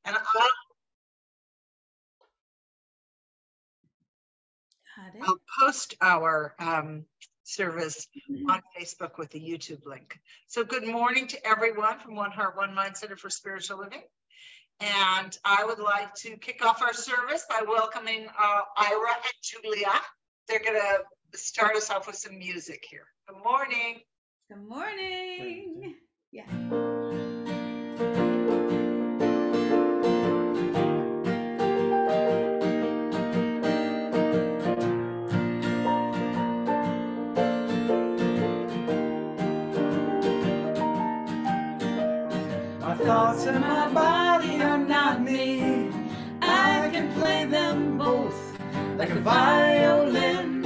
And I'll post our service on Facebook with the YouTube link. So good morning to everyone from One Heart, One Mind Center for Spiritual Living. And I would like to kick off our service by welcoming Ira and Julia. They're going to start us off with some music here. Good morning. Good morning. Yeah. My thoughts and my body are not me. I can play them both like a violin.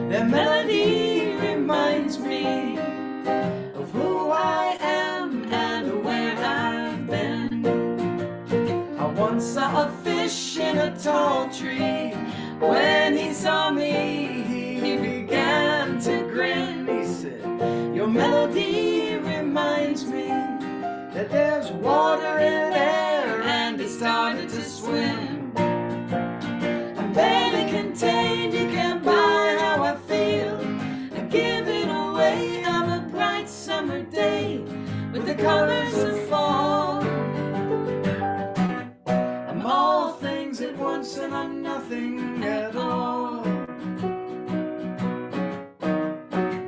Their melody reminds me of who I am and where I've been. I once saw a fish in a tall tree. When he saw me, he began to grin. He said, your melody reminds me that there's water in air, and he started to swim. I'm barely contained, you can't buy how I feel. I give it away on a bright summer day with the colors of fall. I'm all things at once and I'm nothing at all.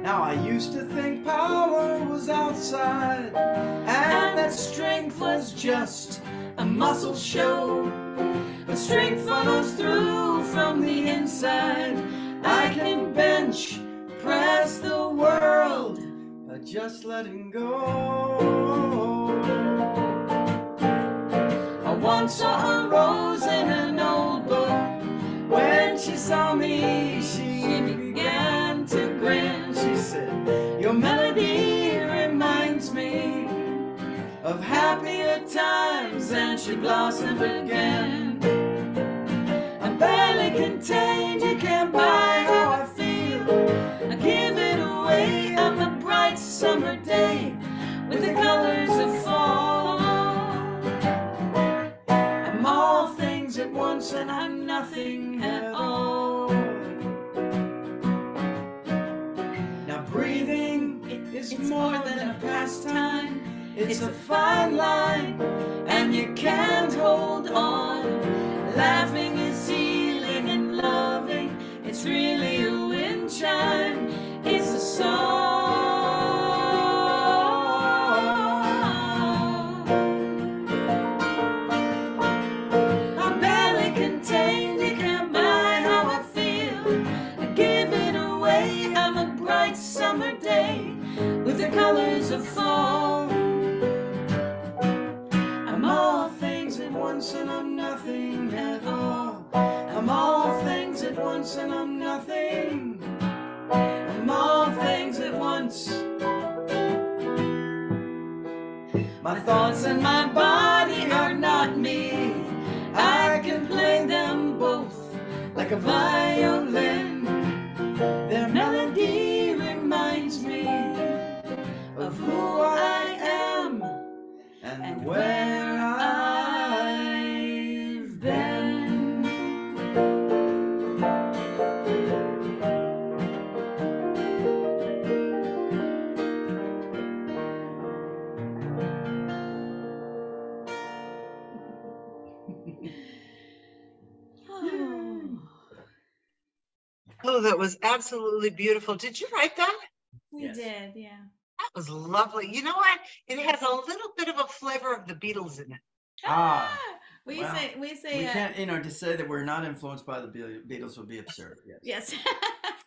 Now I used to think power was outside, and that strength was just a muscle show. But strength follows through from the inside. I can bench press the world by just letting go. I once saw a rose in an old book. When she saw me, she began to grin. She said, your melody reminds me of happier times, and she blossomed again. I'm barely contained, you can't buy how I feel. I give it away on a bright summer day with the colors of fall. I'm all things at once and I'm nothing at all. Now breathing is more than a pastime. It's a fine line, and you can't hold on. Laughing is healing and loving. It's really a wind chime. It's a song. I'm barely contained, you can't buy how I feel. I give it away on a bright summer day with the colors of fall. I'm all things at once and I'm nothing at all. I'm all things at once and I'm nothing. I'm all things at once. My thoughts and my body are not me. I can play them both like a violin. Their melody reminds me of who I am and where I've been. Oh, that was absolutely beautiful. Did you write that? We did, yeah. That was lovely. You know what? It has a little bit of a flavor of the Beatles in it. We say we can't, to say that we're not influenced by the Beatles would be absurd. Yes.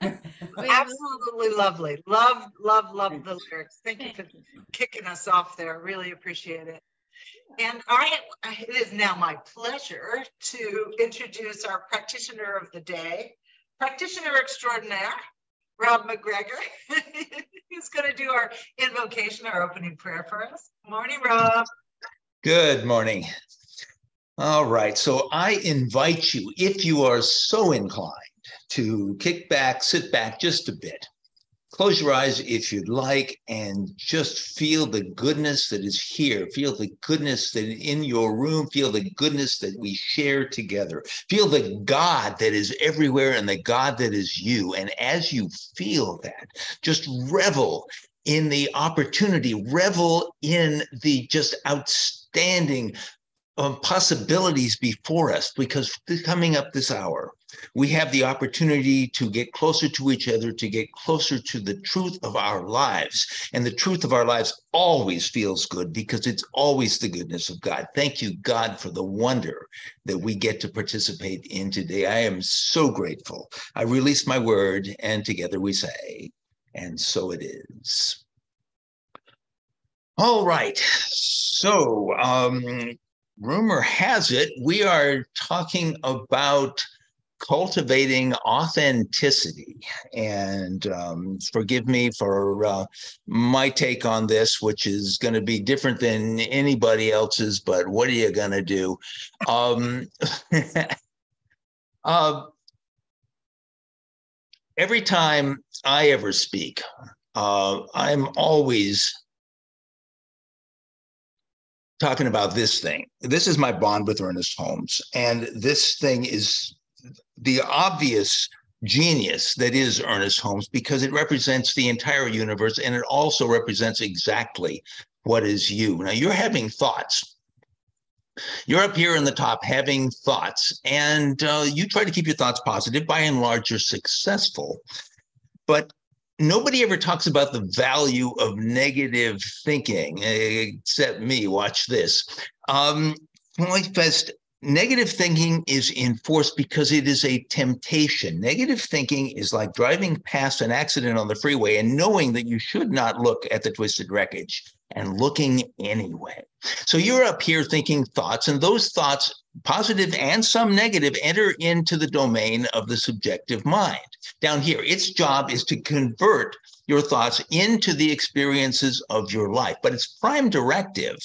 Absolutely lovely. Love the lyrics. Thank you for kicking us off there. Really appreciate it. And it is now my pleasure to introduce our practitioner of the day, practitioner extraordinaire, Rob McGreor. He's going to do our invocation, our opening prayer for us. Morning, Rob. Good morning. All right, so I invite you, if you are so inclined, to kick back, sit back just a bit, close your eyes if you'd like, and just feel the goodness that is here. Feel the goodness that is in your room. Feel the goodness that we share together. Feel the God that is everywhere and the God that is you. And as you feel that, just revel in the opportunity, revel in the just outstanding possibilities before us, because coming up this hour, we have the opportunity to get closer to each other, to get closer to the truth of our lives. And the truth of our lives always feels good because it's always the goodness of God. Thank you, God, for the wonder that we get to participate in today. I am so grateful. I release my word, and together we say, and so it is. All right. So, rumor has it, we are talking about cultivating authenticity. And forgive me for my take on this, which is going to be different than anybody else's, but what are you going to do? Every time I ever speak, I'm always talking about this thing. This is my bond with Ernest Holmes. And this thing is the obvious genius that is Ernest Holmes, because it represents the entire universe, and it also represents exactly what is you. Now, you're having thoughts. You're up here in the top having thoughts, and you try to keep your thoughts positive. By and large, you're successful. But nobody ever talks about the value of negative thinking, except me. Watch this. Negative thinking is enforced because it is a temptation. Negative thinking is like driving past an accident on the freeway and knowing that you should not look at the twisted wreckage and looking anyway. So you're up here thinking thoughts, and those thoughts, positive and some negative, enter into the domain of the subjective mind. Down here, its job is to convert your thoughts into the experiences of your life, but its prime directive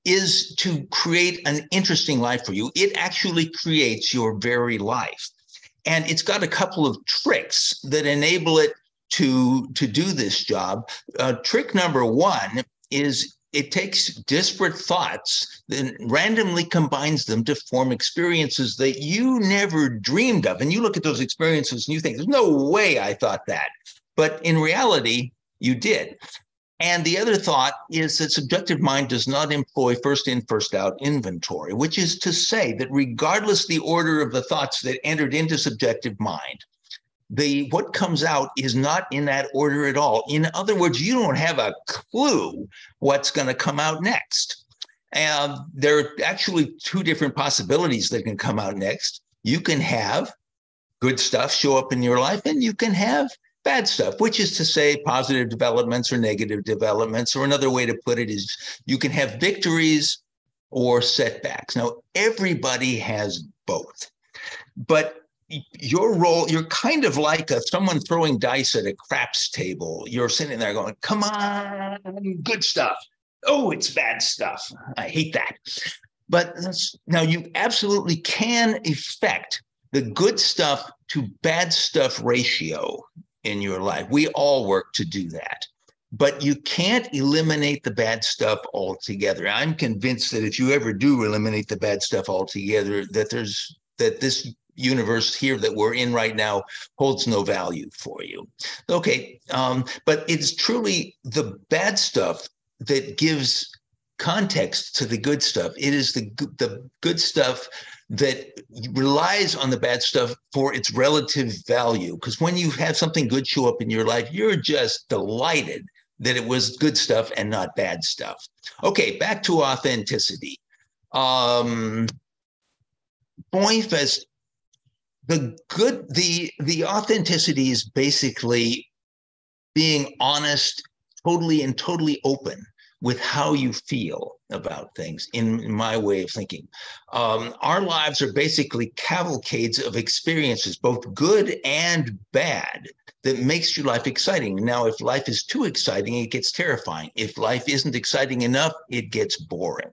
is to create an interesting life for you. It actually creates your very life. And it's got a couple of tricks that enable it to do this job. Trick number one is it takes disparate thoughts, then randomly combines them to form experiences that you never dreamed of. And you look at those experiences and you think, there's no way I thought that. But in reality, you did. And the other thought is that subjective mind does not employ first in, first out inventory, which is to say that regardless the order of the thoughts that entered into subjective mind, what comes out is not in that order at all. In other words, you don't have a clue what's going to come out next. And there are actually two different possibilities that can come out next. You can have good stuff show up in your life, and you can have bad stuff, which is to say positive developments or negative developments. Or another way to put it is you can have victories or setbacks. Now, everybody has both. But your role, you're kind of like someone throwing dice at a craps table. You're sitting there going, come on, good stuff. Oh, it's bad stuff. I hate that. But now you absolutely can affect the good stuff to bad stuff ratio in your life. We all work to do that. But you can't eliminate the bad stuff altogether. I'm convinced that if you ever do eliminate the bad stuff altogether, that this universe here that we're in right now holds no value for you. Okay, but it's truly the bad stuff that gives context to the good stuff. It is the good stuff that relies on the bad stuff for its relative value. Because when you have something good show up in your life, you're just delighted that it was good stuff and not bad stuff. Okay, back to authenticity. Boyfest, the authenticity is basically being honest, totally open with how you feel about things, in my way of thinking. Our lives are basically cavalcades of experiences, both good and bad, that makes your life exciting. Now, if life is too exciting, it gets terrifying. If life isn't exciting enough, it gets boring.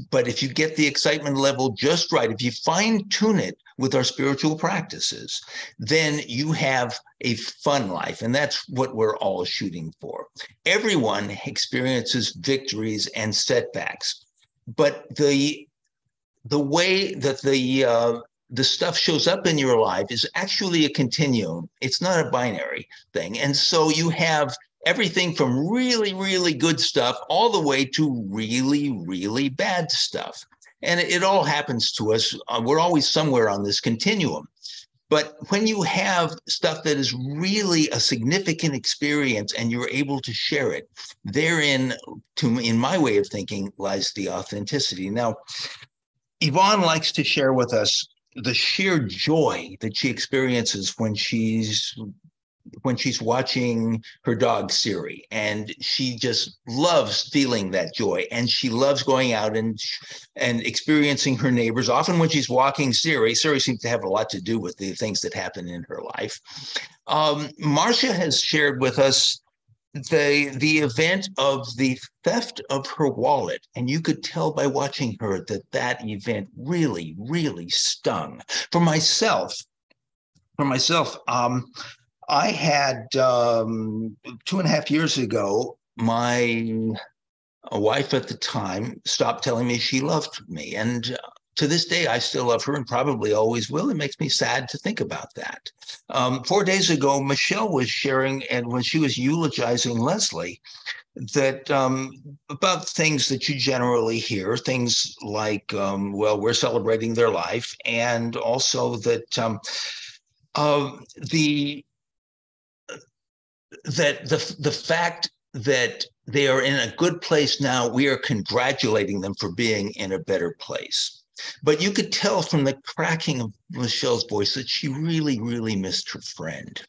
But if you get the excitement level just right, if you fine tune it with our spiritual practices, then you have a fun life. And that's what we're all shooting for. Everyone experiences victories and setbacks, but the way that the stuff shows up in your life is actually a continuum. It's not a binary thing. And so you have everything from really, really good stuff all the way to really, really bad stuff. And it all happens to us. We're always somewhere on this continuum. But when you have stuff that is really a significant experience and you're able to share it, therein, in my way of thinking, lies the authenticity. Now, Yvonne likes to share with us the sheer joy that she experiences when she's watching her dog Siri, and she just loves feeling that joy, and she loves going out and experiencing her neighbors. Often when she's walking Siri seems to have a lot to do with the things that happen in her life. Marcia has shared with us the event of the theft of her wallet, and you could tell by watching her that event really, really stung. For myself, I had 2.5 years ago, my wife at the time stopped telling me she loved me. And to this day, I still love her and probably always will. It makes me sad to think about that. 4 days ago, Michelle was sharing, and when she was eulogizing Leslie, that about things that you generally hear, things like, well, we're celebrating their life, and also that the fact that they are in a good place now, we are congratulating them for being in a better place. But you could tell from the cracking of Michelle's voice that she really, really missed her friend.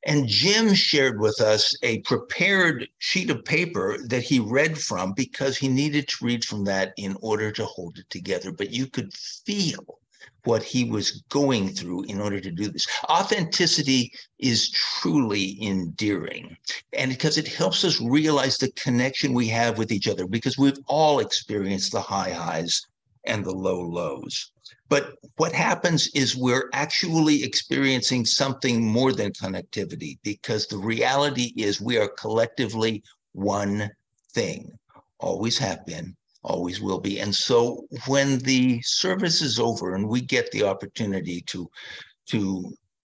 And Jim shared with us a prepared sheet of paper that he read from because he needed to read from that in order to hold it together. But you could feel what he was going through in order to do this. Authenticity is truly endearing, and because it helps us realize the connection we have with each other, because we've all experienced the high highs and the low lows. But what happens is we're actually experiencing something more than connectivity, because the reality is we are collectively one thing, always have been, always will be. And so when the service is over and we get the opportunity to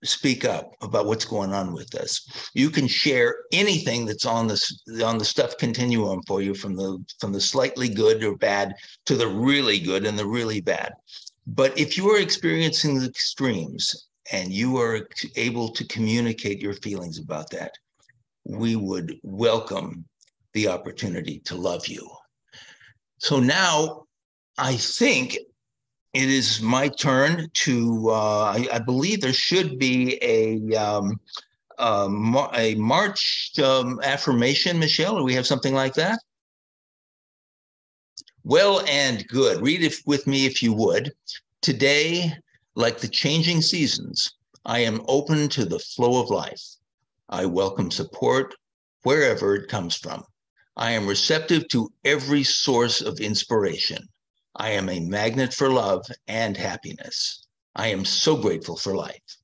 speak up about what's going on with us, you can share anything that's on the stuff continuum for you, from the slightly good or bad to the really good and the really bad. But if you are experiencing the extremes and you are able to communicate your feelings about that, we would welcome the opportunity to love you. So now I think it is my turn to, I believe there should be a March affirmation, Michelle, or we have something like that? Well and good. Read it with me if you would. Today, like the changing seasons, I am open to the flow of life. I welcome support wherever it comes from. I am receptive to every source of inspiration. I am a magnet for love and happiness. I am so grateful for life.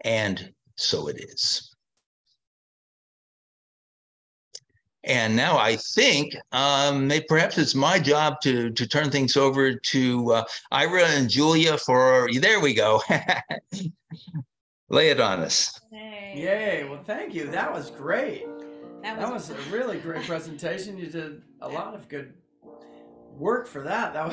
And so it is. And now I think perhaps it's my job to turn things over to Ira and Julia there we go. Lay it on us. Hey. Yay. Well, thank you. That was great. That was a really great presentation. You did a lot of good work for that. That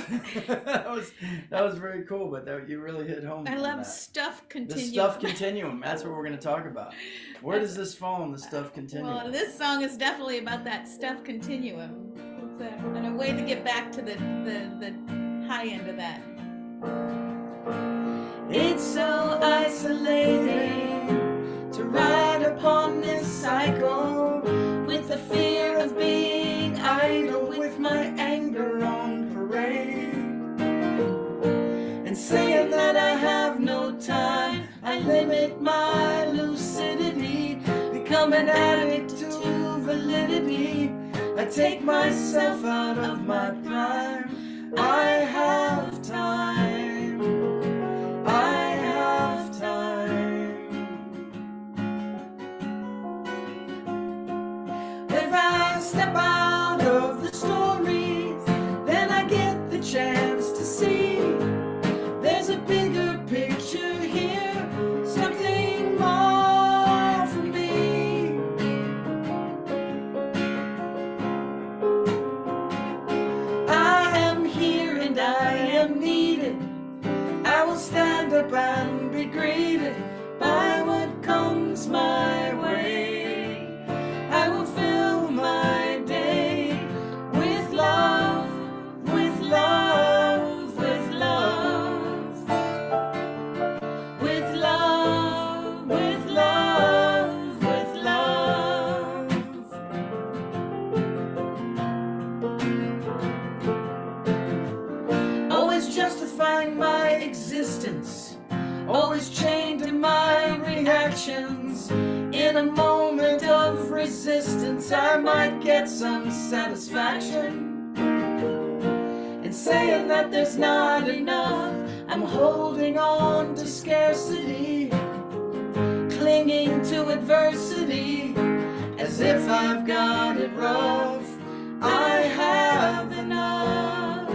was very cool, but you really hit home. I love stuff continuum. The stuff continuum. That's what we're going to talk about. Where does this fall in the stuff continuum? Well, this song is definitely about that stuff continuum. It's a way to get back to the high end of that. It's so isolating to ride upon this cycle with the fear of being idle, with my anger on parade, and saying that I have no time. I limit my lucidity, become an addict to validity. I take myself out of my prime. I have time. I up and be greeted by what comes my way. I will fill my day with love, with love, with love, with love, with love, with love. Always justifying my existence, always chained to my reactions. In a moment of resistance, I might get some satisfaction. And saying that there's not enough, I'm holding on to scarcity, clinging to adversity, as if I've got it rough. I have enough.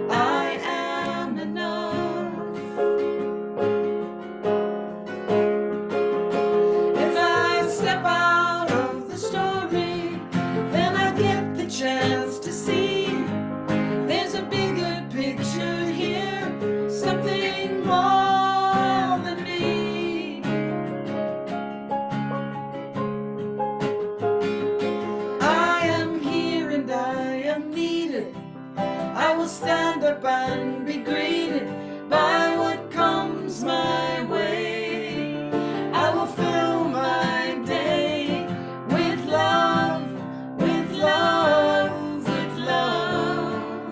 I am enough. If I step out of the story, then I get the chance to see there's a bigger picture here, something more than me. I am here and I am needed. I will stand up and be greeted by what comes my way. I will fill my day with love, with love, with love,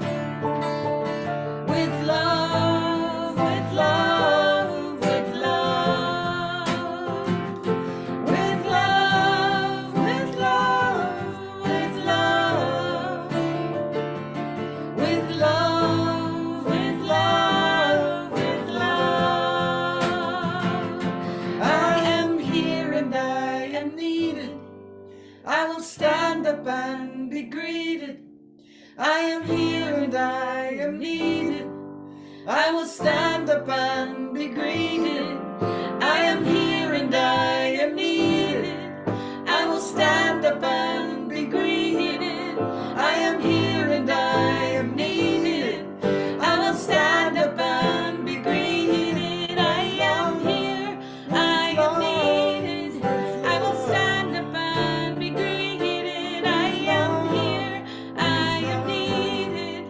with love, with love, with love, with love, with love, with love, with love, with love, with love. I am here and I am needed. I will stand up and be greeted. I am here and I am needed. I will stand up and be greeted. I am here and I am needed. I will stand up and be greeted. I am here and I am needed. I will stand up and be greeted. I am here, I am needed. I will stand up and be greeted. I am here, I am needed.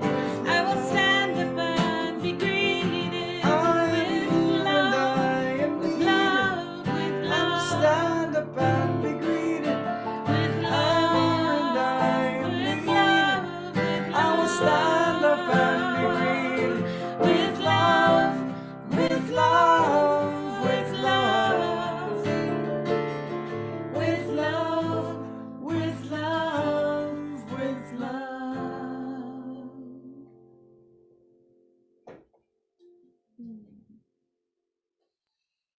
I will stand up and be greeted. With love, with love, with love. Stand up and be greeted. With love, with love, with love. I will stand up and be greeted. With love, with love, with love. With love, with love, with love.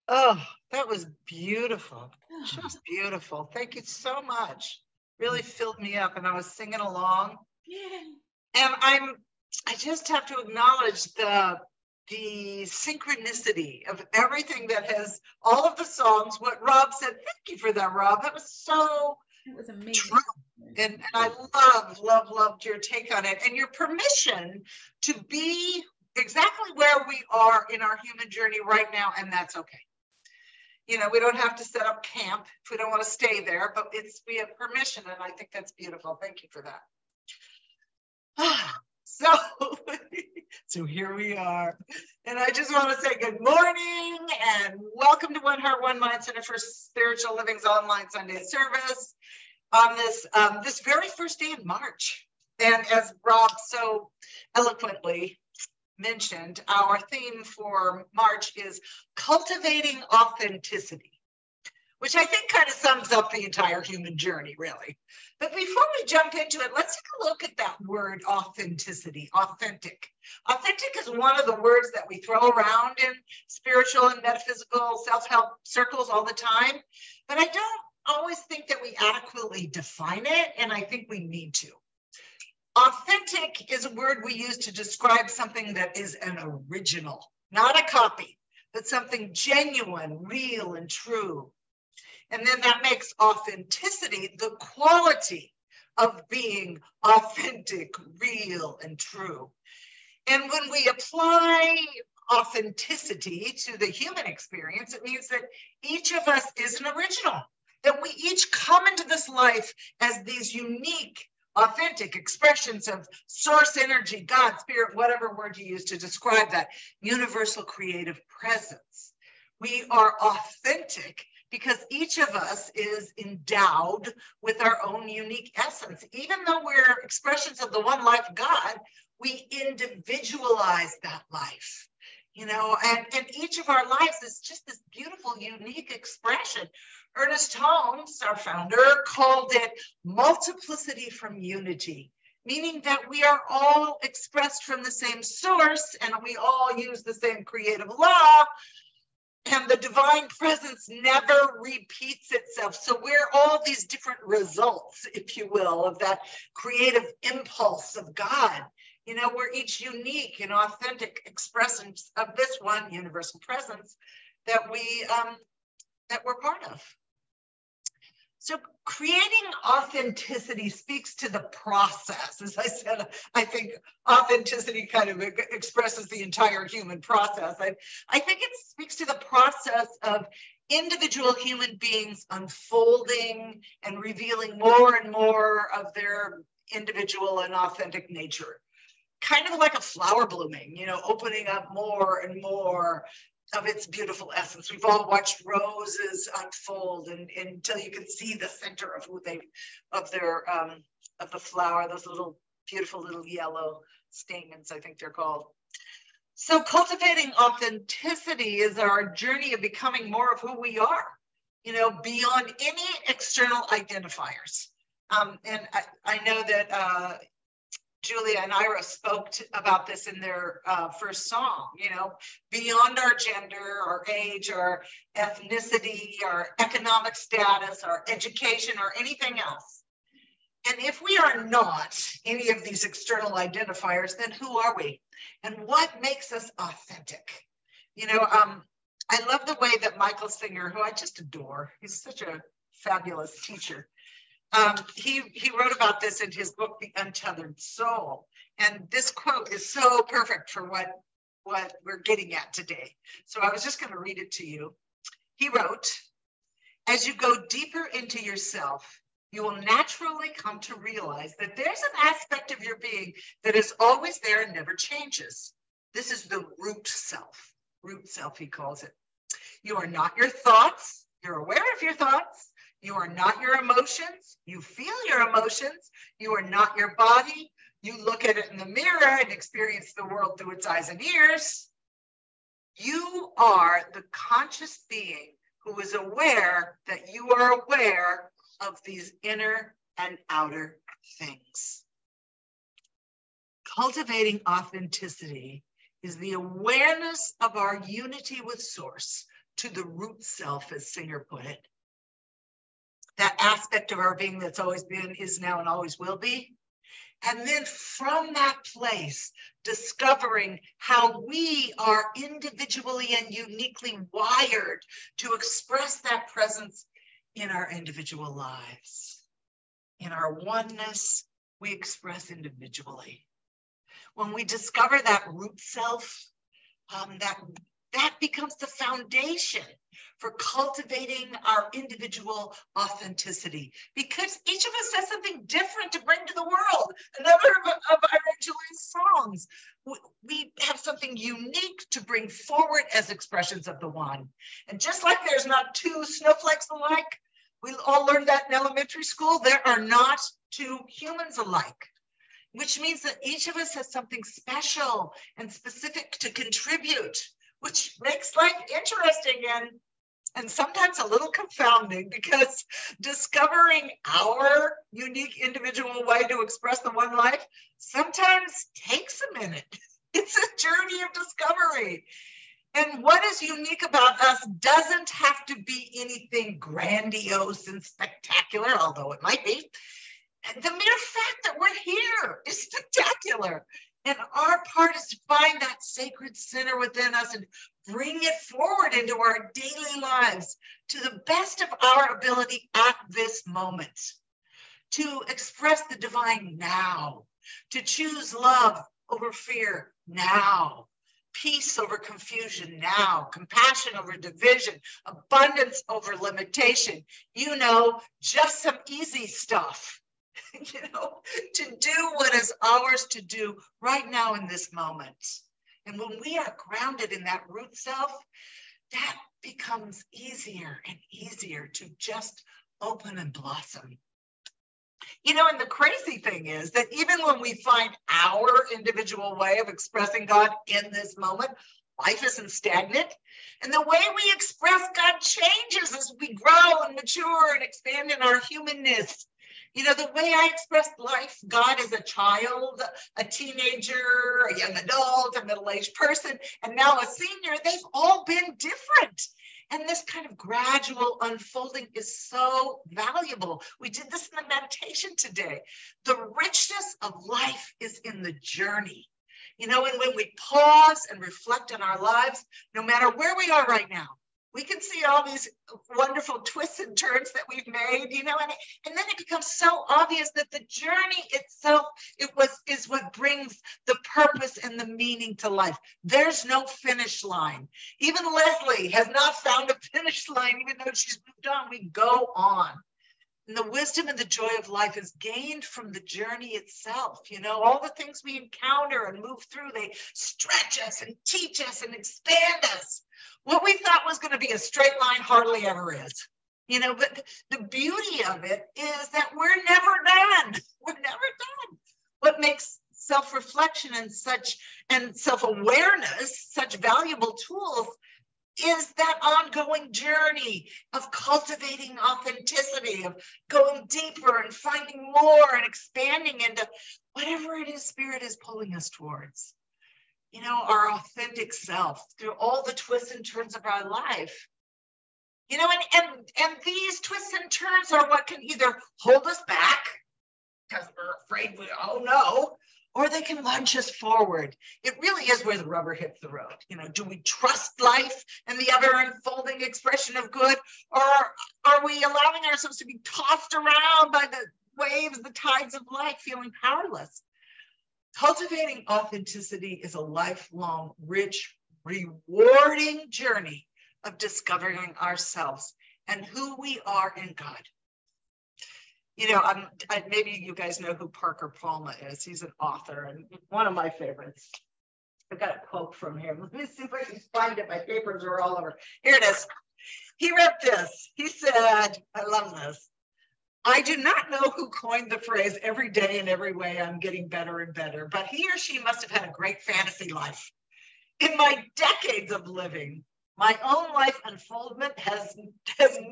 Oh, that was beautiful. Just beautiful. Thank you so much. Really filled me up, and I was singing along. Yeah. And I just have to acknowledge the synchronicity of everything that has, all of the songs, what Rob said. Thank you for that, Rob. That was so It was amazing. true. And I loved your take on it and your permission to be exactly where we are in our human journey right now, and that's okay. You know, we don't have to set up camp if we don't want to stay there, but we have permission, and I think that's beautiful. Thank you for that. So here we are. And I just want to say good morning and welcome to One Heart, One Mind Center for Spiritual Living's online Sunday service on this very first day in March. And as Rob so eloquently mentioned, our theme for March is cultivating authenticity, which I think kind of sums up the entire human journey, really. But before we jump into it, let's take a look at that word authenticity, authentic. Authentic is one of the words that we throw around in spiritual and metaphysical self-help circles all the time, but I don't always think that we adequately define it, and I think we need to. Authentic is a word we use to describe something that is an original, not a copy, but something genuine, real, and true. And then that makes authenticity the quality of being authentic, real, and true. And when we apply authenticity to the human experience, it means that each of us is an original, that we each come into this life as these unique, authentic expressions of source energy, God, spirit, whatever word you use to describe that universal creative presence. We are authentic because each of us is endowed with our own unique essence. Even though we're expressions of the one life God, we individualize that life, you know, and each of our lives is just this beautiful, unique expression. Ernest Holmes, our founder, called it multiplicity from unity, meaning that we are all expressed from the same source and we all use the same creative law, and the divine presence never repeats itself. So we're all these different results, if you will, of that creative impulse of God. You know, we're each unique and authentic expressions of this one universal presence that we're part of. So creating authenticity speaks to the process. As I said, I think authenticity kind of expresses the entire human process. I think it speaks to the process of individual human beings unfolding and revealing more and more of their individual and authentic nature. Kind of like a flower blooming, you know, opening up more and more of its beautiful essence. We've all watched roses unfold and until you can see the center of of the flower, those little beautiful little yellow stamens, I think they're called. So cultivating authenticity is our journey of becoming more of who we are, you know, beyond any external identifiers. And I know that Julia and Ira spoke about this in their first song, you know, beyond our gender, our age, our ethnicity, our economic status, our education, or anything else. And if we are not any of these external identifiers, then who are we? And what makes us authentic? You know, I love the way that Michael Singer, who I just adore, he's such a fabulous teacher, he wrote about this in his book, The Untethered Soul. And this quote is so perfect for what we're getting at today. So I was just going to read it to you. He wrote, "As you go deeper into yourself, you will naturally come to realize that there's an aspect of your being that is always there and never changes. This is the root self he calls it. You are not your thoughts. You're aware of your thoughts. You are not your emotions. You feel your emotions. You are not your body. You look at it in the mirror and experience the world through its eyes and ears. You are the conscious being who is aware that you are aware of these inner and outer things." Cultivating authenticity is the awareness of our unity with Source to the root self, as Singer put it. That aspect of our being that's always been, is now, and always will be. And then from that place, discovering how we are individually and uniquely wired to express that presence in our individual lives. In our oneness, we express individually. When we discover that root self, that becomes the foundation for cultivating our individual authenticity, because each of us has something different to bring to the world. Another of Ira and Julia's songs, we have something unique to bring forward as expressions of the one. And just like there's not two snowflakes alike, we all learned that in elementary school, there are not two humans alike, which means that each of us has something special and specific to contribute, which makes life interesting and sometimes a little confounding, because discovering our unique individual way to express the one life sometimes takes a minute. It's a journey of discovery. And what is unique about us doesn't have to be anything grandiose and spectacular, although it might be. The mere fact that we're here is spectacular. And our part is to find that sacred center within us and bring it forward into our daily lives to the best of our ability at this moment. To express the divine now, to choose love over fear now, peace over confusion now, compassion over division, abundance over limitation. You know, just some easy stuff, you know, to do what is ours to do right now in this moment. And when we are grounded in that root self, that becomes easier and easier to just open and blossom. You know, and the crazy thing is that even when we find our individual way of expressing God in this moment, life isn't stagnant. And the way we express God changes as we grow and mature and expand in our humanness. You know, the way I expressed life, God as a child, a teenager, a young adult, a middle-aged person, and now a senior, they've all been different. And this kind of gradual unfolding is so valuable. We did this in the meditation today. The richness of life is in the journey. You know, and when we pause and reflect on our lives, no matter where we are right now, we can see all these wonderful twists and turns that we've made, you know, and then it becomes so obvious that the journey itself is what brings the purpose and the meaning to life. There's no finish line. Even Leslie has not found a finish line, even though she's moved on. We go on. And the wisdom and the joy of life is gained from the journey itself. You know, all the things we encounter and move through, they stretch us and teach us and expand us. What we thought was going to be a straight line hardly ever is. You know, but the beauty of it is that we're never done. We're never done. What makes self-reflection and self-awareness such valuable tools is that ongoing journey of cultivating authenticity, of going deeper and finding more and expanding into whatever it is Spirit is pulling us towards. You know, our authentic self through all the twists and turns of our life. You know, and these twists and turns are what can either hold us back because we're afraid oh no, or they can launch us forward. It really is where the rubber hits the road. You know, do we trust life and the ever unfolding expression of good, or are we allowing ourselves to be tossed around by the waves, the tides of life, feeling powerless? Cultivating authenticity is a lifelong, rich, rewarding journey of discovering ourselves and who we are in God. You know, maybe you guys know who Parker Palma is. He's an author and one of my favorites. I've got a quote from him. Let me see if I can find it. My papers are all over. Here it is. He wrote this. He said, I love this. I do not know who coined the phrase, every day in every way I'm getting better and better, but he or she must have had a great fantasy life. In my decades of living, my own life unfoldment has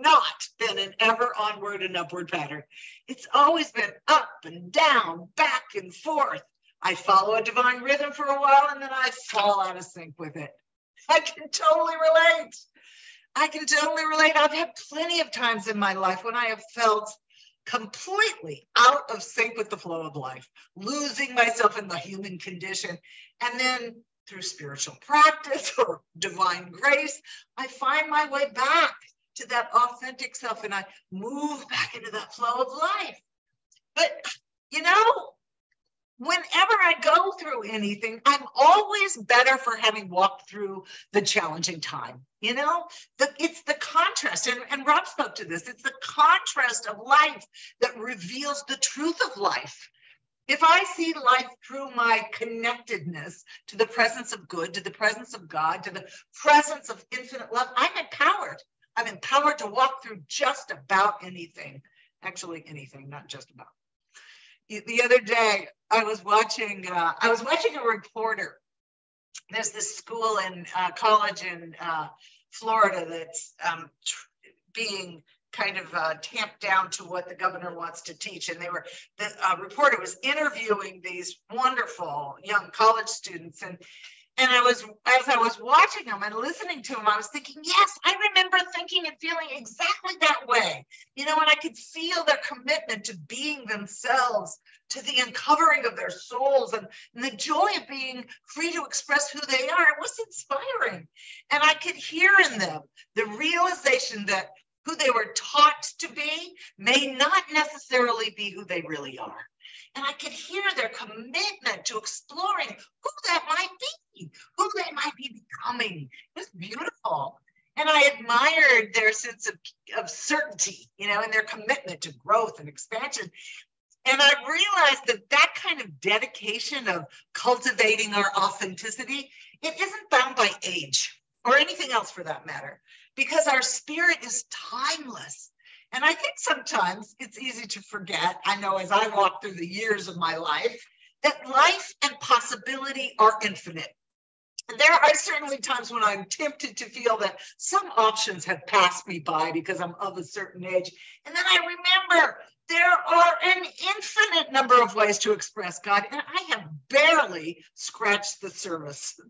not been an ever onward and upward pattern. It's always been up and down, back and forth. I follow a divine rhythm for a while and then I fall out of sync with it. I can totally relate. I've had plenty of times in my life when I have felt completely out of sync with the flow of life, losing myself in the human condition. And then through spiritual practice or divine grace, I find my way back to that authentic self and I move back into that flow of life. But, you know, whenever I go through anything, I'm always better for having walked through the challenging time. You know, it's the contrast, and Rob spoke to this, it's the contrast of life that reveals the truth of life. If I see life through my connectedness to the presence of good, to the presence of God, to the presence of infinite love, I'm empowered. I'm empowered to walk through just about anything. Actually, anything, not just about. The other day, I was watching a reporter. There's this school in college in Florida that's being kind of tamped down to what the governor wants to teach. And the reporter was interviewing these wonderful young college students. And as I was watching them and listening to them, I was thinking, yes, I remember thinking and feeling exactly that way. You know, and I could feel their commitment to being themselves, to the uncovering of their souls and the joy of being free to express who they are. It was inspiring. And I could hear in them the realization that who they were taught to be may not necessarily be who they really are. And I could hear their commitment to exploring who that might be calming. It was beautiful. And I admired their sense of certainty, you know, and their commitment to growth and expansion. And I realized that that kind of dedication of cultivating our authenticity, it isn't bound by age or anything else for that matter, because our spirit is timeless. And I think sometimes it's easy to forget, I know as I walk through the years of my life, that life and possibility are infinite. And there are certainly times when I'm tempted to feel that some options have passed me by because I'm of a certain age. And then I remember there are an infinite number of ways to express God, and I have barely scratched the surface.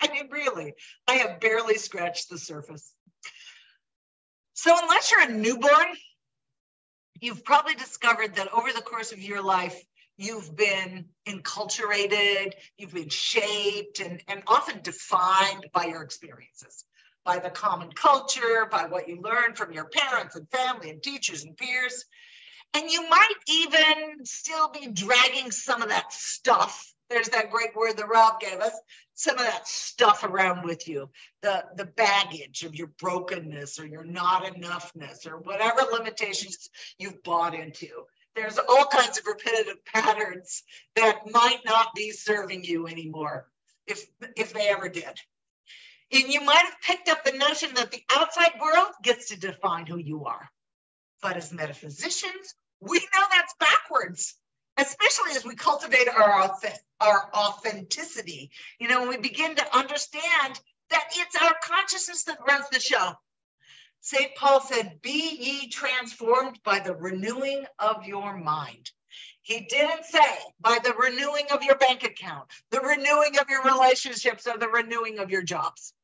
I mean, really, I have barely scratched the surface. So unless you're a newborn, you've probably discovered that over the course of your life, you've been enculturated, you've been shaped, and often defined by your experiences, by the common culture, by what you learned from your parents and family and teachers and peers. And you might even still be dragging some of that stuff. There's that great word that Rob gave us, some of that stuff around with you, the baggage of your brokenness or your not enough-ness or whatever limitations you've bought into. There's all kinds of repetitive patterns that might not be serving you anymore, if they ever did. And you might have picked up the notion that the outside world gets to define who you are. But as metaphysicians, we know that's backwards, especially as we cultivate our authenticity. You know, when we begin to understand that it's our consciousness that runs the show. St. Paul said, be ye transformed by the renewing of your mind. He didn't say by the renewing of your bank account, the renewing of your relationships, or the renewing of your jobs.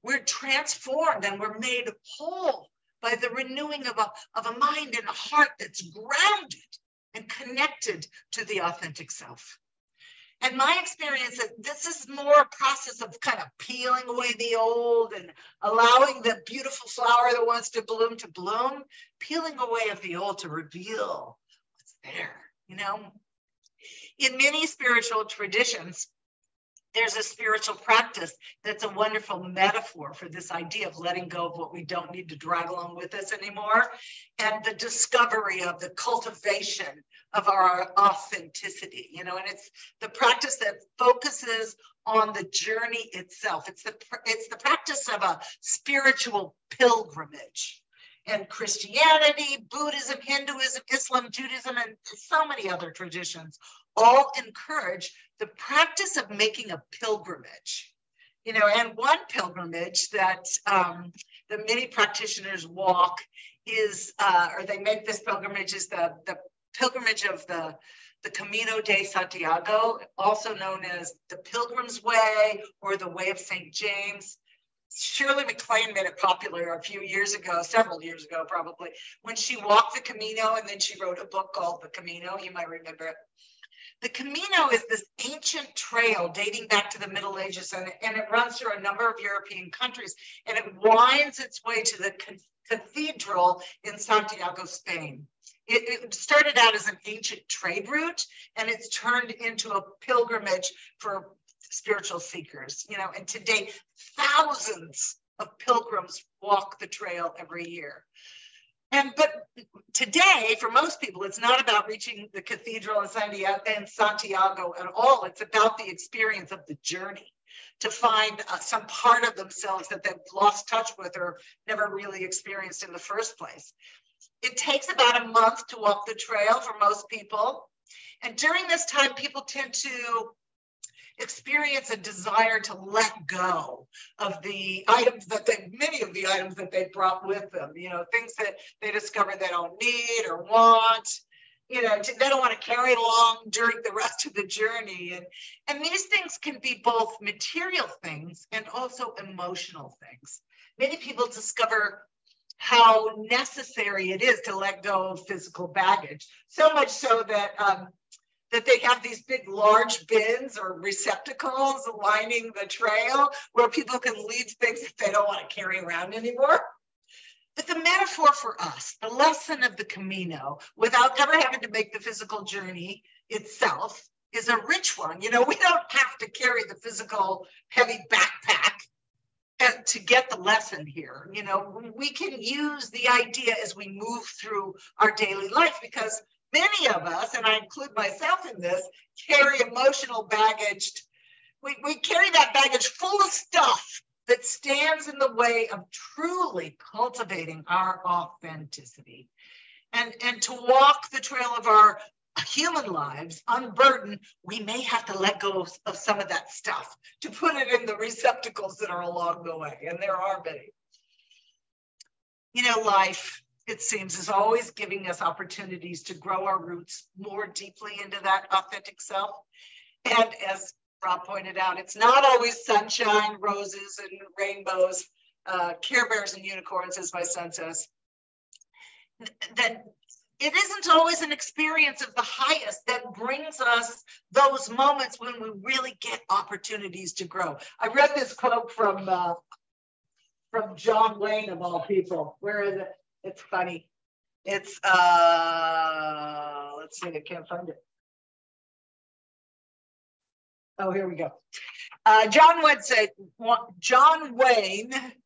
We're transformed and we're made whole by the renewing of a mind and a heart that's grounded and connected to the authentic self. And my experience is this is more a process of kind of peeling away the old and allowing the beautiful flower that wants to bloom, peeling away of the old to reveal what's there, you know? In many spiritual traditions, there's a spiritual practice that's a wonderful metaphor for this idea of letting go of what we don't need to drag along with us anymore, and the discovery of the cultivation of our authenticity, you know, and it's the practice that focuses on the journey itself. It's the practice of a spiritual pilgrimage. And Christianity, Buddhism, Hinduism, Islam, Judaism, and so many other traditions all encourage the practice of making a pilgrimage. You know, and one pilgrimage that many practitioners walk is, or they make this pilgrimage, is the pilgrimage of the Camino de Santiago, also known as the Pilgrim's Way or the Way of St. James. Shirley MacLaine made it popular a few years ago, several years ago probably, when she walked the Camino, and then she wrote a book called The Camino. You might remember it. The Camino is this ancient trail dating back to the Middle Ages, and it runs through a number of European countries, and it winds its way to the cathedral in Santiago, Spain. It started out as an ancient trade route, and it's turned into a pilgrimage for spiritual seekers, you know, and today thousands of pilgrims walk the trail every year. But today, for most people, it's not about reaching the cathedral in Santiago at all. It's about the experience of the journey, to find some part of themselves that they've lost touch with or never really experienced in the first place. It takes about a month to walk the trail for most people. And during this time, people tend to experience a desire to let go of the items many of the items that they brought with them, you know, things that they discover they don't need or want, you know, they don't want to carry along during the rest of the journey. And these things can be both material things and also emotional things. Many people discover how necessary it is to let go of physical baggage, so much so that that they have these big, large bins or receptacles lining the trail where people can leave things that they don't want to carry around anymore. But the metaphor for us, the lesson of the Camino, without ever having to make the physical journey itself, is a rich one. You know, we don't have to carry the physical heavy backpack to get the lesson here. You know, we can use the idea as we move through our daily life, because many of us, and I include myself in this, carry emotional baggage. We carry that baggage full of stuff that stands in the way of truly cultivating our authenticity. And to walk the trail of our human lives unburdened, we may have to let go of some of that stuff to put it in the receptacles that are along the way. And there are many. You know, life, it seems, is always giving us opportunities to grow our roots more deeply into that authentic self. And as Rob pointed out, it's not always sunshine, roses, and rainbows, Care Bears and unicorns, as my son says. That it isn't always an experience of the highest that brings us those moments when we really get opportunities to grow. I read this quote from John Wayne, of all people. Where is it? It's funny. It's, let's see, I can't find it. Oh, here we go. John Wayne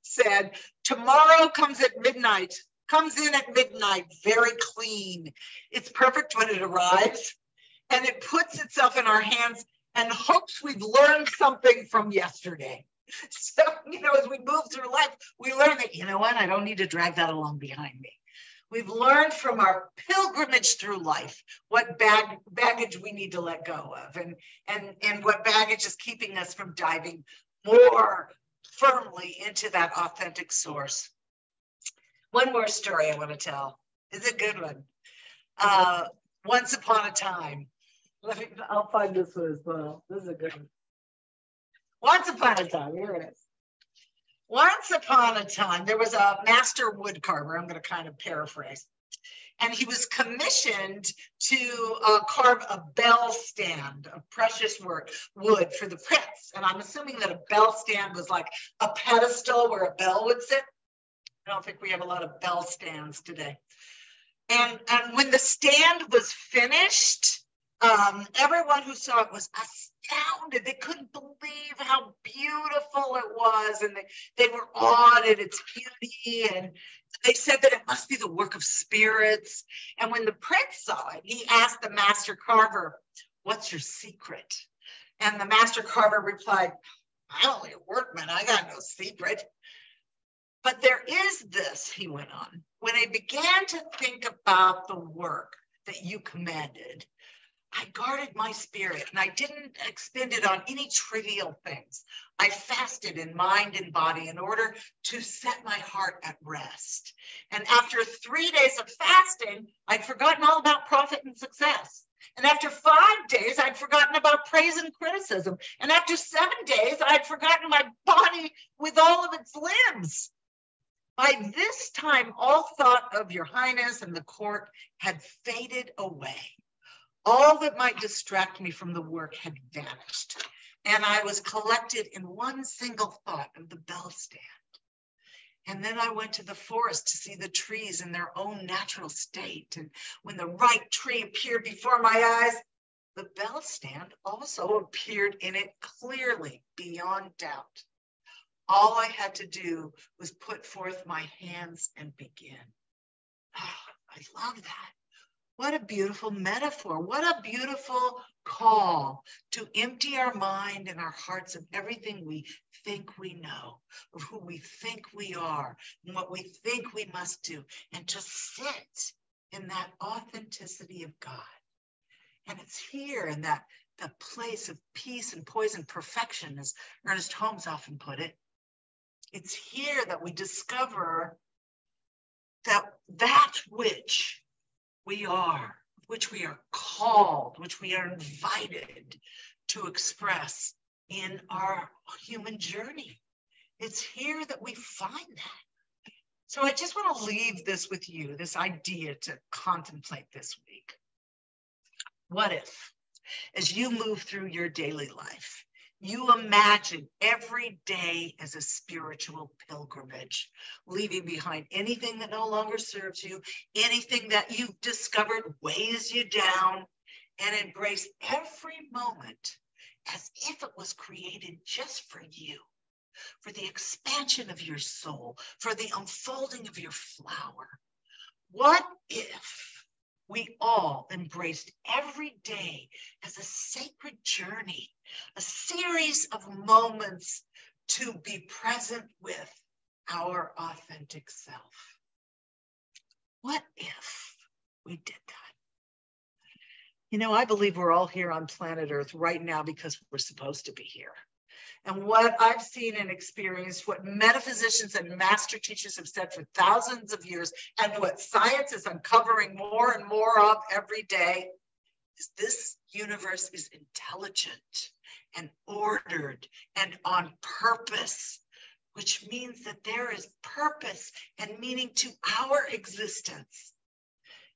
said, tomorrow comes in at midnight, very clean. It's perfect when it arrives, and it puts itself in our hands and hopes we've learned something from yesterday. So, you know, as we move through life, we learn that, you know what, I don't need to drag that along behind me. We've learned from our pilgrimage through life what baggage we need to let go of, and what baggage is keeping us from diving more firmly into that authentic source. One more story I want to tell. It's a good one. Once upon a time. I'll find this one as well. This is a good one. Once upon a time, here it is. Once upon a time, there was a master wood carver. I'm going to kind of paraphrase. And he was commissioned to carve a bell stand of precious wood for the prince. And I'm assuming that a bell stand was like a pedestal where a bell would sit. I don't think we have a lot of bell stands today. And when the stand was finished, everyone who saw it was astounded. They couldn't believe how beautiful it was. And they were awed at its beauty. And they said that it must be the work of spirits. And when the prince saw it, he asked the master carver, "What's your secret?" And the master carver replied, "I'm only a workman. I got no secret. But there is this," he went on, "when I began to think about the work that you commanded, I guarded my spirit and I didn't expend it on any trivial things. I fasted in mind and body in order to set my heart at rest. And after 3 days of fasting, I'd forgotten all about profit and success. And after 5 days, I'd forgotten about praise and criticism. And after 7 days, I'd forgotten my body with all of its limbs. By this time, all thought of your highness and the court had faded away. All that might distract me from the work had vanished, and I was collected in one single thought of the bell stand. And then I went to the forest to see the trees in their own natural state. And when the right tree appeared before my eyes, the bell stand also appeared in it clearly, beyond doubt. All I had to do was put forth my hands and begin." Oh, I love that. What a beautiful metaphor. What a beautiful call to empty our mind and our hearts of everything we think we know, of who we think we are, and what we think we must do, and to sit in that authenticity of God. And it's here in that place of peace and poise and perfection, as Ernest Holmes often put it. It's here that we discover that which we are, which we are called, which we are invited to express in our human journey. It's here that we find that. So I just want to leave this with you, this idea to contemplate this week. What if, as you move through your daily life, you imagine every day as a spiritual pilgrimage, leaving behind anything that no longer serves you, anything that you've discovered weighs you down, and embrace every moment as if it was created just for you, for the expansion of your soul, for the unfolding of your flower. What if we all embraced every day as a sacred journey, a series of moments to be present with our authentic self? What if we did that? You know, I believe we're all here on planet Earth right now because we're supposed to be here. And what I've seen and experienced, what metaphysicians and master teachers have said for thousands of years, and what science is uncovering more and more of every day, is this universe is intelligent and ordered and on purpose, which means that there is purpose and meaning to our existence.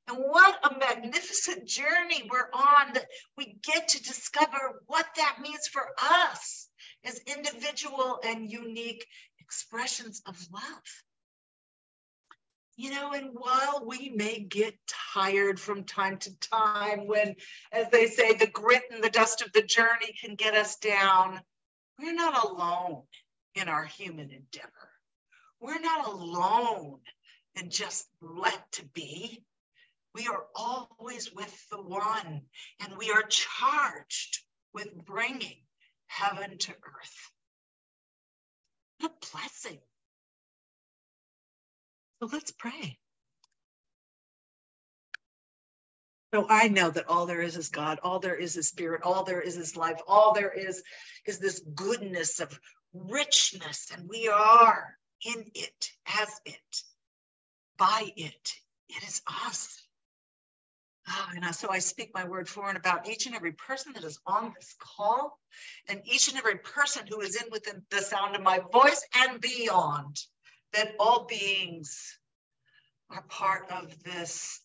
And what a magnificent journey we're on, that we get to discover what that means for us as individual and unique expressions of love. You know, and while we may get tired from time to time when, as they say, the grit and the dust of the journey can get us down, we're not alone in our human endeavor. We're not alone in just let to be. We are always with the one, and we are charged with bringing heaven to earth. What a blessing. So let's pray. So I know that all there is God, all there is spirit, all there is life, all there is this goodness of richness, and we are in it, as it, by it. It is us. And so I speak my word for and about each and every person that is on this call, and each and every person who is within the sound of my voice and beyond, that all beings are part of this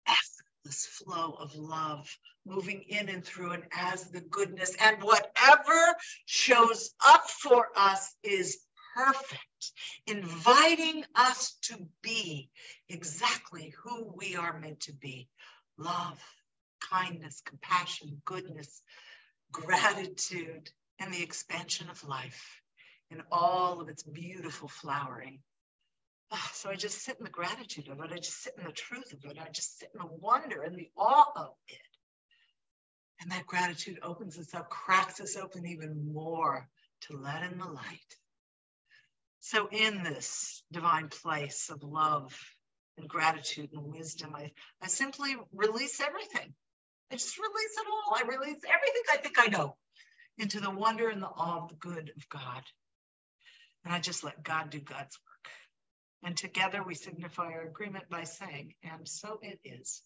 effortless flow of love, moving in and through and as the goodness, and whatever shows up for us is perfect, inviting us to be exactly who we are meant to be. Love, kindness, compassion, goodness, gratitude, and the expansion of life in all of its beautiful flowering. So I just sit in the gratitude of it. I just sit in the truth of it. I just sit in the wonder and the awe of it. And that gratitude opens us up, cracks us open even more to let in the light. So in this divine place of love and gratitude and wisdom, I simply release everything. I just release it all. I release everything I think I know into the wonder and the awe of the good of God. And I just let God do God's work. And together we signify our agreement by saying, and so it is.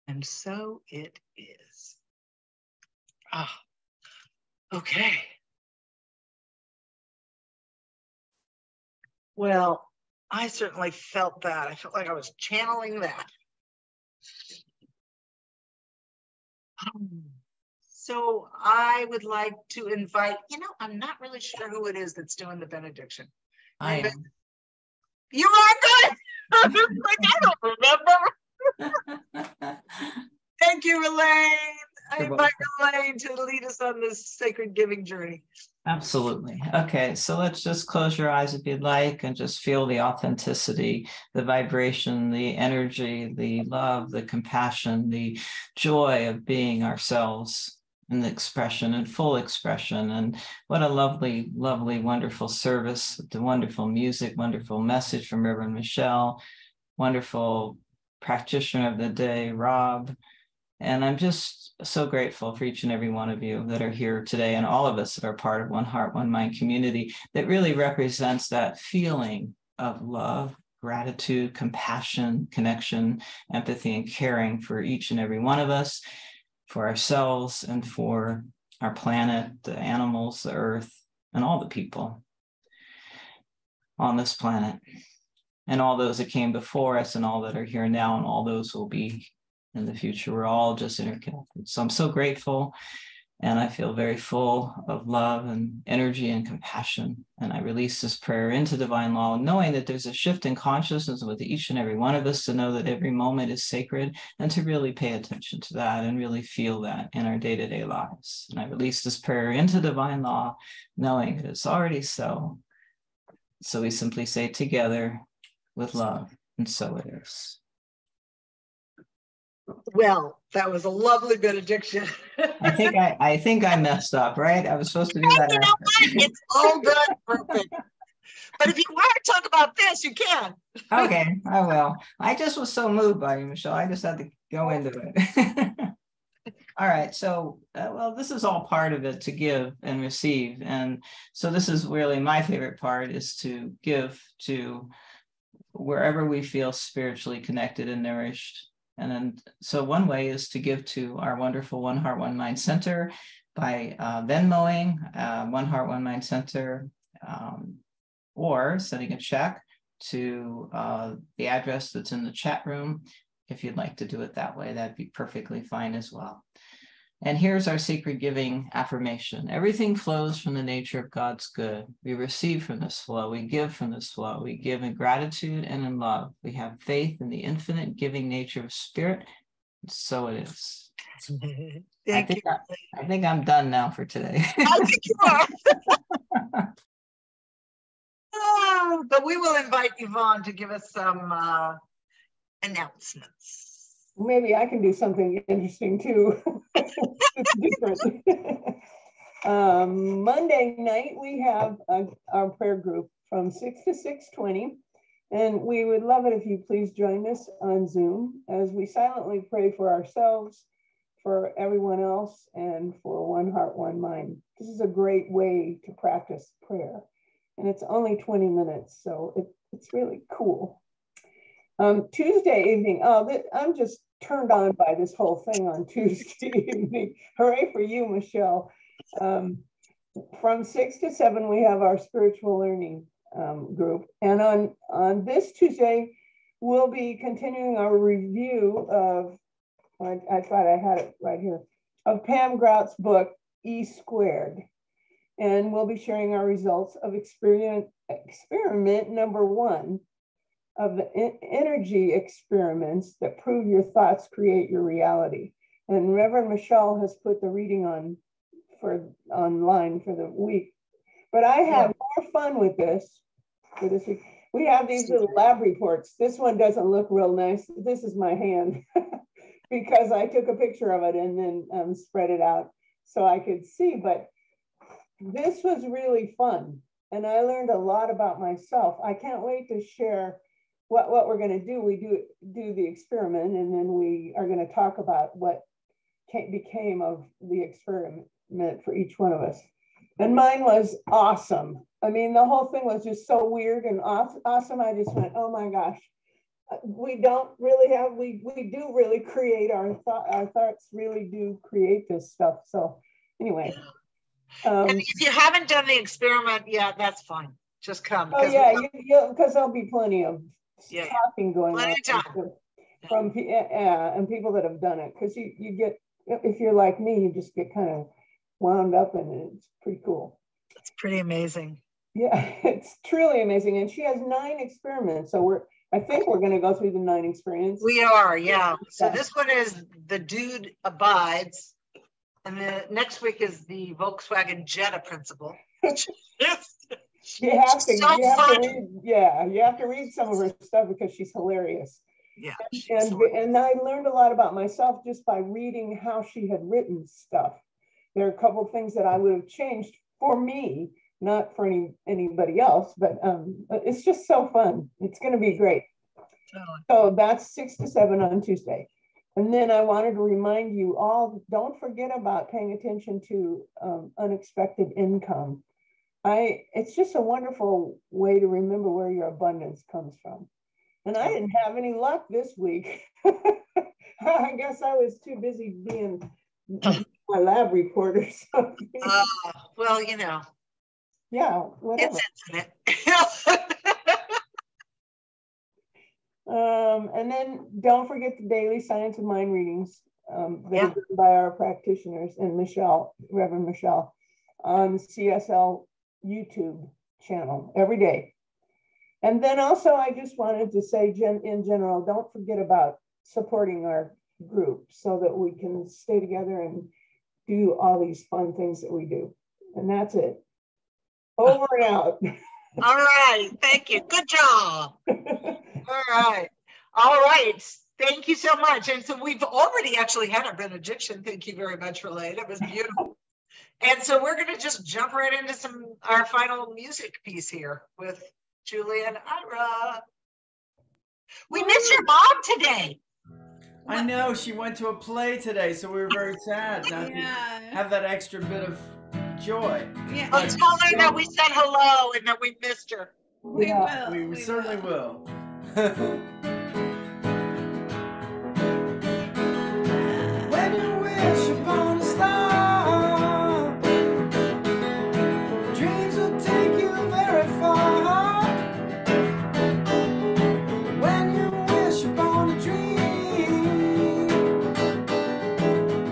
And so it is. Okay. Well, I certainly felt that. I felt like I was channeling that. So I would like to invite, I'm not really sure who it is that's doing the benediction. I am. You are good. Like, I don't remember. Thank you, Elaine. I invite Elaine to lead us on this sacred giving journey. Absolutely. Okay, so let's just close your eyes if you'd like and just feel the authenticity, the vibration, the energy, the love, the compassion, the joy of being ourselves in the expression and full expression. And what a lovely, lovely, wonderful service, the wonderful music, wonderful message from Reverend Michelle, wonderful practitioner of the day, Rob. And I'm just so grateful for each and every one of you that are here today, and all of us that are part of One Heart, One Mind community that really represents that feeling of love, gratitude, compassion, connection, empathy, and caring for each and every one of us, for ourselves, and for our planet, the animals, the earth, and all the people on this planet, and all those that came before us, and all that are here now, and all those who will be in the future. We're all just interconnected. So I'm so grateful And I feel very full of love and energy and compassion. And I release this prayer into divine law, knowing that there's a shift in consciousness with each and every one of us to know that every moment is sacred and to really pay attention to that and really feel that in our day-to-day lives. And I release this prayer into divine law, knowing that it's already so. So we simply say together with love, and so it is. Well, that was a lovely benediction. I think I messed up, right? I was supposed to do that. You know what? It's all done perfect. But if you want to talk about this, you can. Okay, I will. I just was so moved by you, Michelle. I just had to go into it. All right, so, well, this is all part of it, to give and receive. And so this is really my favorite part, is to give to wherever we feel spiritually connected and nourished. And then, so one way is to give to our wonderful One Heart, One Mind Center by Venmoing One Heart, One Mind Center, or sending a check to the address that's in the chat room. If you'd like to do it that way, that'd be perfectly fine as well. And here's our sacred giving affirmation. Everything flows from the nature of God's good. We receive from this flow. We give from this flow. We give in gratitude and in love. We have faith in the infinite giving nature of spirit. So it is. I think I'm done now for today. I think you are. But we will invite Yvonne to give us some announcements. Maybe I can do something interesting too. It's different. Monday night, we have our prayer group from 6 to 6:20. And we would love it if you please join us on Zoom as we silently pray for ourselves, for everyone else, and for One Heart, One Mind. This is a great way to practice prayer. And it's only 20 minutes, so it's really cool. Tuesday evening, I'm just turned on by this whole thing on Tuesday evening. Hooray for you, Michelle. From 6 to 7, we have our spiritual learning group. And on this Tuesday, we'll be continuing our review of, I thought I had it right here, of Pam Grout's book, E Squared. And we'll be sharing our results of experiment number 1 of the energy experiments that prove your thoughts create your reality. And Reverend Michelle has put the reading online for the week. But I have more fun with this for this week. We have these little lab reports. This one doesn't look real nice. This is my hand because I took a picture of it and then spread it out so I could see. But this was really fun. And I learned a lot about myself. I can't wait to share what we're going to do. We do the experiment, and then we are going to talk about what became of the experiment for each one of us. And mine was awesome. I mean, the whole thing was just so weird and awesome. I just went, oh my gosh, we don't really have, we do really create our thoughts really do create this stuff. So anyway. And if you haven't done the experiment yet, that's fine. Just come. Oh yeah, because there'll be plenty of talking going on from and people that have done it. Because you get, if you're like me, you just get kind of wound up in it. It's pretty cool. It's pretty amazing. Yeah, it's truly amazing. And she has 9 experiments. So I think we're going to go through the 9 experiments. We are, yeah. So this one is The Dude Abides. And the next week is the Volkswagen Jetta principle. You have to read some of her stuff because she's hilarious. Yeah. And I learned a lot about myself just by reading how she had written stuff. There are a couple of things that I would have changed for me, not for anybody else, but it's just so fun. It's going to be great. So that's 6 to 7 on Tuesday. And then I wanted to remind you all, don't forget about paying attention to unexpected income. It's just a wonderful way to remember where your abundance comes from. And I didn't have any luck this week. I guess I was too busy being my lab report or something. Well, you know. Yeah, whatever. It's infinite. And then don't forget the daily Science of Mind readings that are done by our practitioners and Michelle, Reverend Michelle, on CSL YouTube channel every day. And then also, I just wanted to say, in general, don't forget about supporting our group so that we can stay together and do all these fun things that we do. And that's it. Over and out. All right. Thank you. Good job. All right. All right. Thank you so much. And so we've already actually had our benediction. Thank you very much, Relay. It was beautiful. And so we're going to just jump right into our final music piece here with Julie and Ira. We missed your mom today. I know, she went to a play today, so we were very sad not to have that extra bit of joy. Yeah. Well, tell her that we said hello and that we missed her. We will. We certainly will. When you wish upon a star, dreams will take you very far. When you wish upon a dream,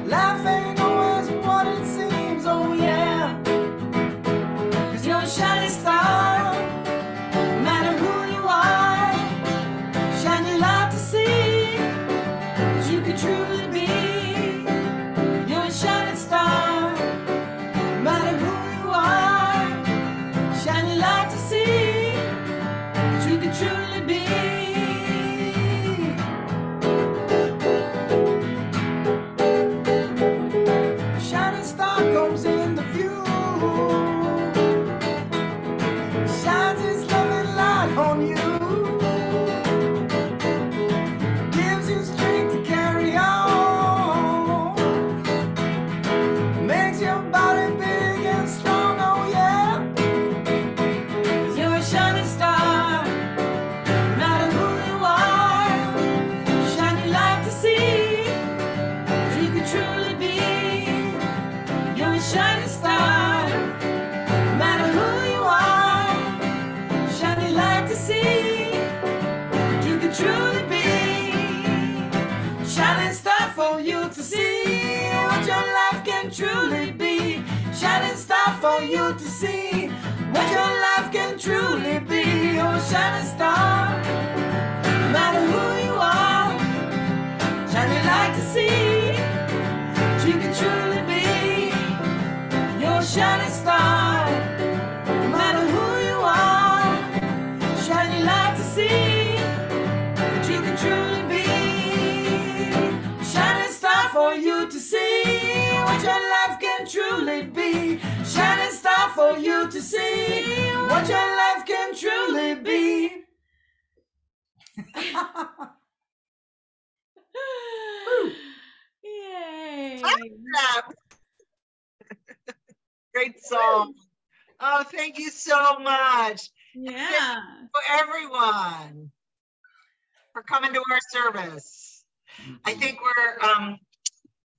life ain't always what it seems, oh yeah. 'Cause you're a shining star, no matter who you are. Shine your light to see what you could truly be. You're a shining star, no matter who you are. Shine your light to see what you could truly be. A shining star comes in the view, shines its loving light on you. Gives you strength to carry on. Makes your body big and strong, oh yeah. 'Cause you're a shining star, no matter who you are. Shine your light to see what you can truly be. You're a shining star, no matter who you are. Shine your light to see what you can truly be. Shining star for you to see what your life can truly be. Shining star for you to see what your life can truly be. Oh, shining star, no matter who you are. Shine your light to see what you can truly be. You're a shining star, no matter who you are. Shine your light to see what you can truly be. Shining star for you to see what your life can truly be. Shining star for you to see what your life can truly be. Yay. Great song. Oh, thank you so much. Yeah. For everyone for coming to our service. I think we're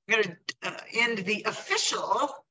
going to end the official